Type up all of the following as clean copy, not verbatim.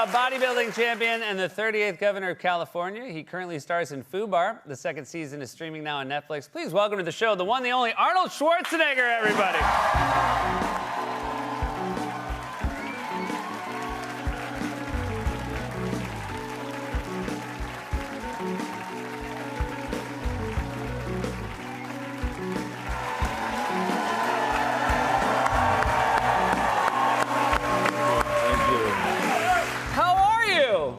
bodybuilding champion and the 38th governor of California. He currently stars in FUBAR. The second season is streaming now on Netflix. Please welcome to the show the one, the only Arnold Schwarzenegger, everybody.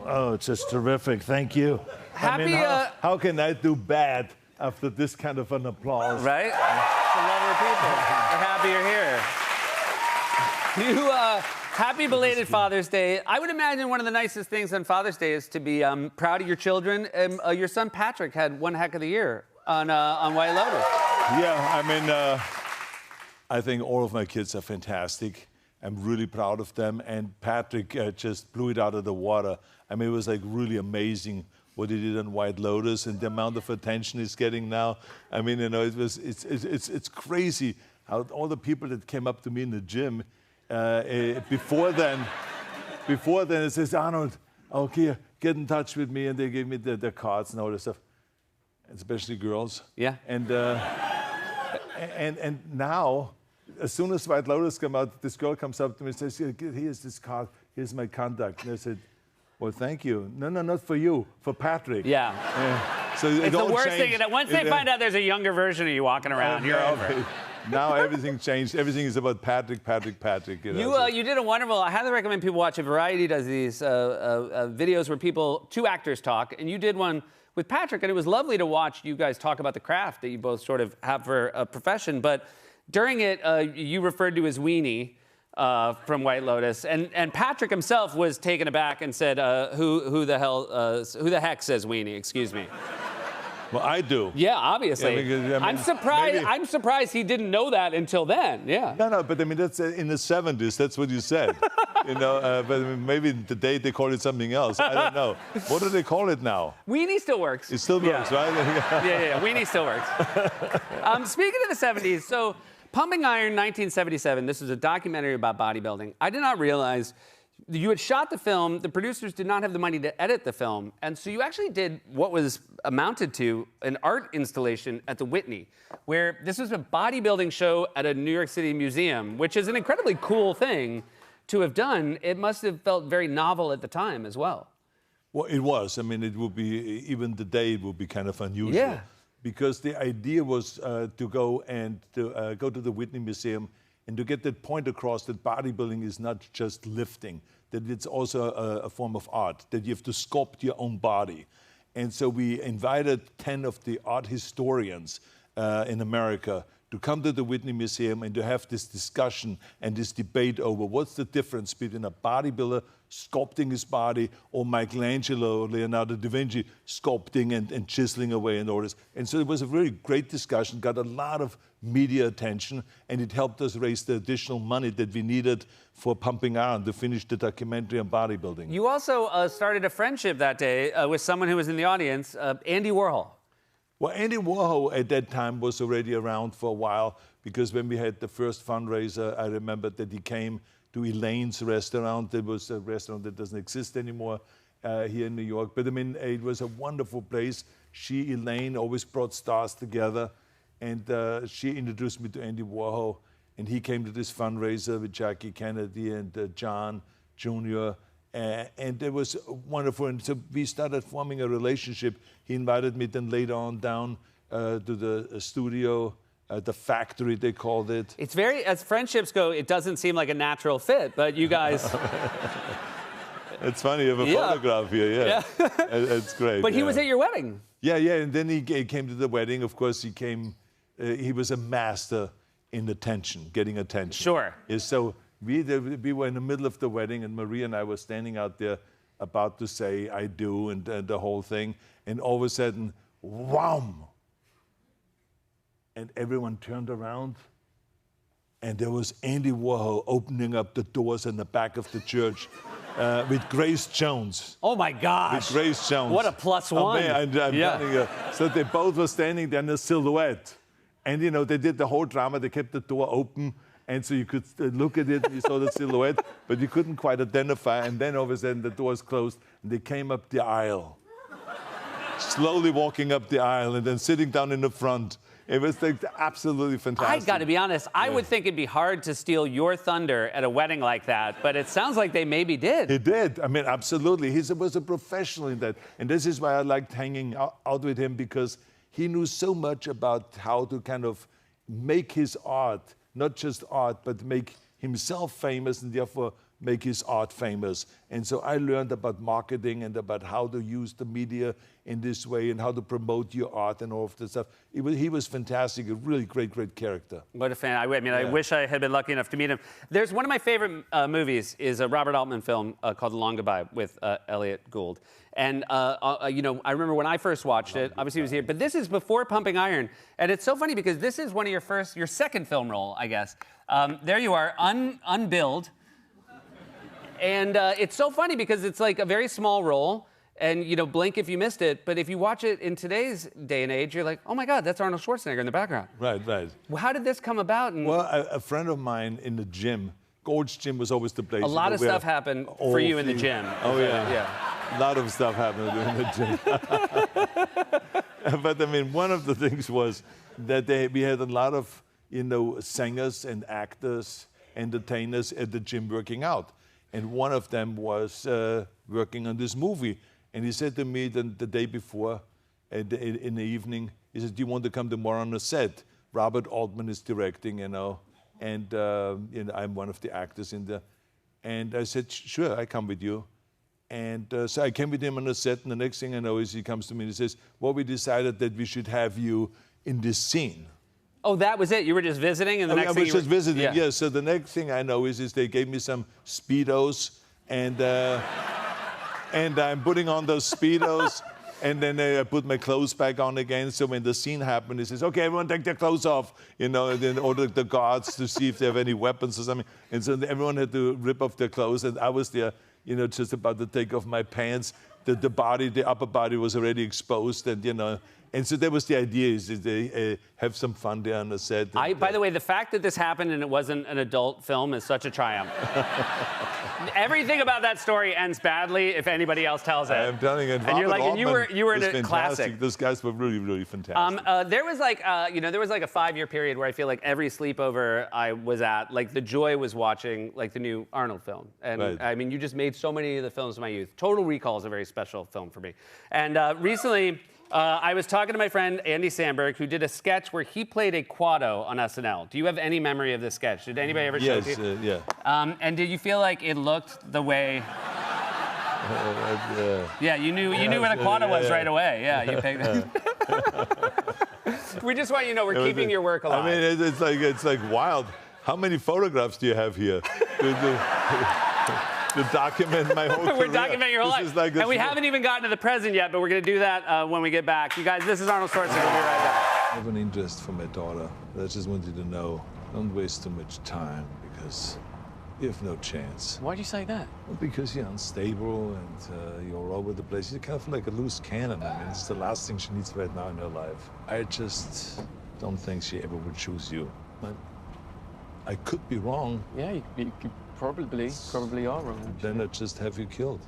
Oh, it's just terrific. Thank you. Happy, how can I do bad after this kind of an applause? Right? It's the love of people. We're happy you're here. Happy belated Father's Day. I would imagine one of the nicest things on Father's Day is to be proud of your children. Your son Patrick had one heck of the year on White Lotus. Yeah, I think all of my kids are fantastic. I'm really proud of them, and Patrick just blew it out of the water. I mean, it was like really amazing what he did on White Lotus and the amount of attention he's getting now. I mean, you know, it's crazy how all the people that came up to me in the gym before then it says, Arnold, okay, get in touch with me, and they gave me their cards and all this stuff, especially girls. Yeah. And now, as soon as White Lotus came out, this girl comes up to me and says, here's this card, here's my contact. And I said, well, thank you. No, not for you, for Patrick. Yeah. So it's the worst thing. Once they find out there's a younger version of you walking around, you're over. Now everything changed. Everything is about Patrick. You know? You did a wonderful, I highly recommend people watch it. Variety does these videos where two actors talk, and you did one with Patrick, and it was lovely to watch you guys talk about the craft that you both sort of have for a profession. But during it, you referred to his weenie from White Lotus, and Patrick himself was taken aback and said, "Who the heck says weenie?" Excuse me. Well, I do. Yeah, obviously. Yeah, because, I'm surprised. I'm surprised he didn't know that until then. Yeah. No, but I mean that's in the '70s. That's what you said. You know, but I mean, maybe today they call it something else. I don't know. What do they call it now? Weenie still works. It still works, right? Yeah. Weenie still works. Speaking of the '70s, so. Pumping Iron, 1977. This is a documentary about bodybuilding. I did not realize you had shot the film. The producers did not have the money to edit the film. And so you actually did what was amounted to an art installation at the Whitney, where this was a bodybuilding show at a New York City museum, which is an incredibly cool thing to have done. It must have felt very novel at the time as well. Well, it was. I mean, it would be, even today, it would be kind of unusual. Yeah. Because the idea was to go to the Whitney Museum and to get that point across that bodybuilding is not just lifting, that it's also a form of art, that you have to sculpt your own body. And so we invited 10 of the art historians in America to come to the Whitney Museum and to have this discussion and this debate over what's the difference between a bodybuilder sculpting his body or Michelangelo or Leonardo da Vinci sculpting and chiseling away and all this. And so it was a very great discussion, got a lot of media attention, and it helped us raise the additional money that we needed for Pumping Iron to finish the documentary on bodybuilding. You also started a friendship that day with someone who was in the audience, Andy Warhol. Well, Andy Warhol at that time was already around for a while, because when we had the first fundraiser, I remember that he came to Elaine's restaurant. It was a restaurant that doesn't exist anymore here in New York. But I mean, it was a wonderful place. Elaine, always brought stars together. And she introduced me to Andy Warhol. And he came to this fundraiser with Jackie Kennedy and John Jr., and it was wonderful. And so we started forming a relationship. He invited me then later on down to the studio, the factory, they called it. It's very, as friendships go, it doesn't seem like a natural fit, but you guys... It's funny, you have a photograph here, yeah. It's great. But he was at your wedding. Yeah, and then he came to the wedding. Of course, he came, he was a master in attention, getting attention. Sure. Yeah, so we were in the middle of the wedding, and Maria and I were standing out there about to say I do and the whole thing, and all of a sudden, wham! And everyone turned around, and there was Andy Warhol opening up the doors in the back of the church with Grace Jones. Oh my gosh! With Grace Jones. What a plus one! I'm telling you. So they both were standing there in a silhouette, and you know they did the whole drama. They kept the door open, And so you could look at it, and you saw the silhouette, but you couldn't quite identify. And then all of a sudden the doors closed, and they came up the aisle, slowly walking up the aisle, and then sitting down in the front. It was like absolutely fantastic. I got to be honest. I would think it'd be hard to steal your thunder at a wedding like that, but it sounds like they maybe did. He did. I mean, absolutely. He was a professional in that. And this is why I liked hanging out with him, because he knew so much about how to kind of make his art, not just art, but make himself famous and therefore make his art famous. And so I learned about marketing and about how to use the media in this way and how to promote your art and all of this stuff. He was fantastic, a really great, great character. What a fan. I mean, I wish I had been lucky enough to meet him. There's one of my favorite movies is a Robert Altman film called The Long Goodbye with Elliot Gould. And, you know, I remember when I first watched it, obviously he was here, but this is before Pumping Iron. And it's so funny because this is one of your second film role, I guess. There you are, unbilled. And it's so funny because it's like a very small role, and you know, blink if you missed it. But if you watch it in today's day and age, you're like, oh my God, that's Arnold Schwarzenegger in the background. Right, right. Well, how did this come about? Well, a friend of mine in the gym, Gold's Gym was always the place. A lot of stuff happened for you in the gym. Oh yeah. A lot of stuff happened in the gym. But I mean, one of the things was that we had a lot of, you know, singers and actors, entertainers at the gym working out. And one of them was working on this movie. And he said to me the day before, in the evening, he said, do you want to come tomorrow on the set? Robert Altman is directing, you know, and you know, I'm one of the actors in there. And I said, sure, I come with you. And so I came with him on the set, and the next thing I know is he comes to me and he says, well, we decided that we should have you in this scene. Oh, that was it? You were just visiting, and the next thing I was just visiting, yeah. So the next thing I know is they gave me some Speedos, and I'm putting on those Speedos, and then I put my clothes back on again. So when the scene happened, he says, okay, everyone take their clothes off, you know, and then order the guards to see if they have any weapons or something. And so everyone had to rip off their clothes, and I was there, you know, just about to take off my pants. The upper body was already exposed, and, you know, and so that was the idea, is that they have some fun there on the set. By the way, the fact that this happened and it wasn't an adult film is such a triumph. Everything about that story ends badly if anybody else tells it. I'm telling you, and you're like, and you were in a fantastic. classic. Those guys were really, really fantastic. There was like, you know, there was like a 5-year period where I feel like every sleepover I was at, like the joy was watching like the new Arnold film. And right. I mean, you just made so many of the films of my youth. Total Recall is a very special film for me. And recently, I was talking to my friend Andy Samberg, who did a sketch where he played a Quado on SNL. Do you have any memory of this sketch? Did anybody ever show it to you? Yes, yeah. And did you feel like it looked the way? Yeah, you knew what a Quado was right away. Yeah, you picked it. We just want you to know we're keeping your work alive. I mean, it's like wild. How many photographs do you have here? To document my whole career. We're documenting your whole life. And we haven't even gotten to the present yet, but we're going to do that when we get back. You guys, this is Arnold Schwarzenegger. We'll be right back. I have an interest for my daughter. I just want you to know, don't waste too much time, because you have no chance. Why'd you say that? Well, because you're unstable and you're all over the place. You're kind of like a loose cannon. I mean, it's the last thing she needs right now in her life. I just don't think she ever would choose you. But I could be wrong. Yeah, you probably are wrong. Then I'd just have you killed.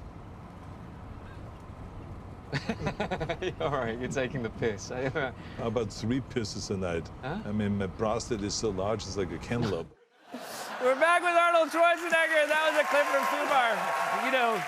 All right, you're taking the piss. How about 3 pisses a night? Huh? I mean, my prostate is so large, it's like a cantaloupe. We're back with Arnold Schwarzenegger. That was a clip from Fubar. You know,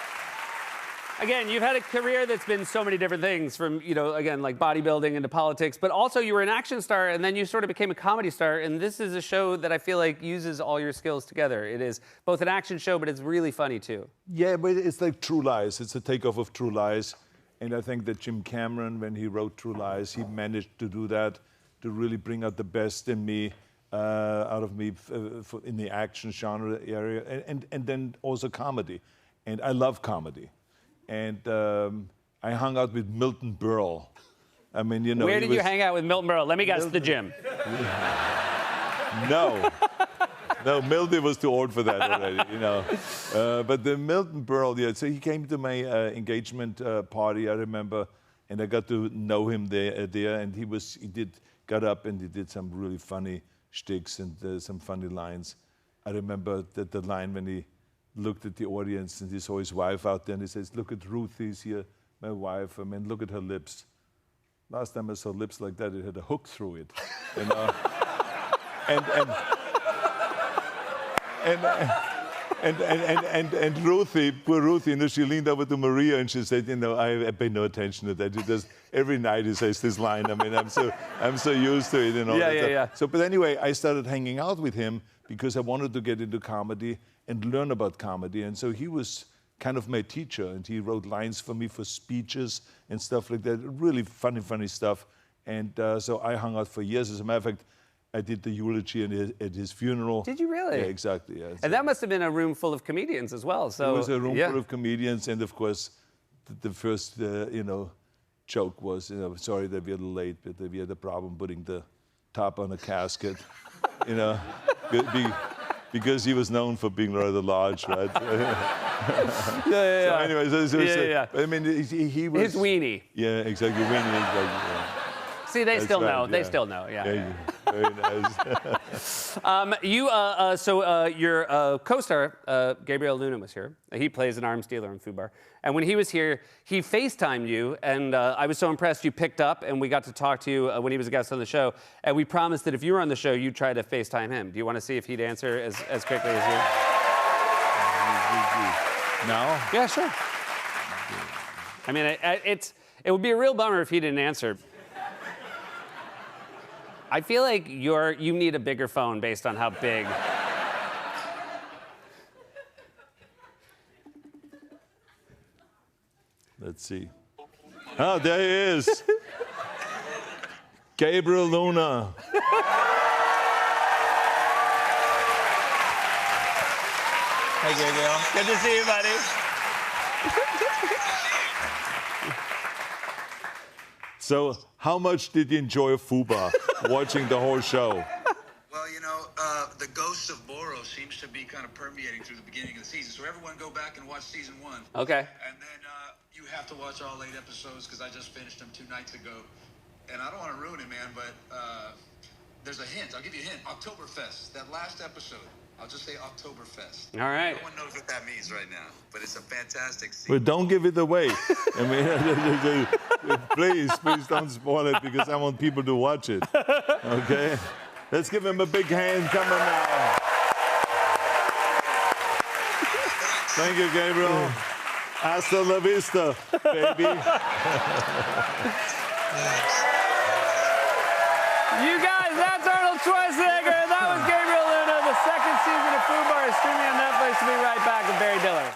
again, you've had a career that's been so many different things, from, you know, again, like bodybuilding into politics, but also you were an action star, and then you sort of became a comedy star, and this is a show that I feel like uses all your skills together. It is both an action show, but it's really funny, too. Yeah, but it's like True Lies. It's a takeoff of True Lies. And I think that Jim Cameron, when he wrote True Lies, he managed to do that, to really bring out the best in me, out of me in the action genre area, and then also comedy. And I love comedy. And I hung out with Milton Berle. I mean, you know. Where did you hang out with Milton Berle? Let me guess, the gym. No, Milton was too old for that already, you know. But the Milton Berle, yeah, so he came to my engagement party, I remember, and I got to know him there, and got up and he did some really funny shticks and some funny lines. I remember that the line when he looked at the audience and he saw his wife out there and he says, "Look at Ruthie's here, my wife. I mean, look at her lips. Last time I saw lips like that, it had a hook through it, you know." And Ruthie, poor Ruthie, you know, she leaned over to Maria and she said, "You know, I pay no attention to that. He does every night he says this line. I mean, I'm so used to it, you know." Yeah. So, but anyway, I started hanging out with him because I wanted to get into comedy and learn about comedy. And so he was kind of my teacher, and he wrote lines for me for speeches and stuff like that. Really funny stuff. And so I hung out for years. As a matter of fact, I did the eulogy at his funeral. Did you really? Yeah, exactly. Yeah. And that must have been a room full of comedians as well. So It was a room yeah. full of comedians, and of course, the first, joke was, sorry that we're late, but we had a problem putting the top on a casket, because he was known for being rather large, right? Yeah. So anyway, Yeah. I mean, he was His weenie. Yeah, exactly. Weenie, exactly. Yeah. See, they That's still right, know. They yeah. still know. Yeah. Very nice. Your co-star Gabriel Luna was here. He plays an arms dealer in Fubar, and when he was here, he FaceTimed you, and I was so impressed you picked up, and we got to talk to you when he was a guest on the show, and we promised that if you were on the show, you'd try to FaceTime him. Do you want to see if he'd answer as quickly as you? Now? Yeah, sure. I mean, it would be a real bummer if he didn't answer. I feel like you need a bigger phone based on how big. Let's see. Oh, there he is. Gabriel Luna. Hey, Gabriel. Good to see you, buddy. So, how much did you enjoy Fubar, watching the whole show? Well, the ghost of Boros seems to be kind of permeating through the beginning of the season. So everyone go back and watch season 1. Okay. And then you have to watch all 8 episodes because I just finished them 2 nights ago. And I don't want to ruin it, man, but there's a hint. I'll give you a hint. Oktoberfest, that last episode. I'll just say Oktoberfest. All right. No one knows what that means right now, but it's a fantastic scene. Well, don't give it away. I mean, please don't spoil it because I want people to watch it. Okay? Let's give him a big hand. Come on now. Thank you, Gabriel. Hasta la vista, baby. You guys, that's Arnold Schwarzenegger, and that was Gabriel Luna. The second season of Fubar is streaming on Netflix. We'll be right back with Barry Diller.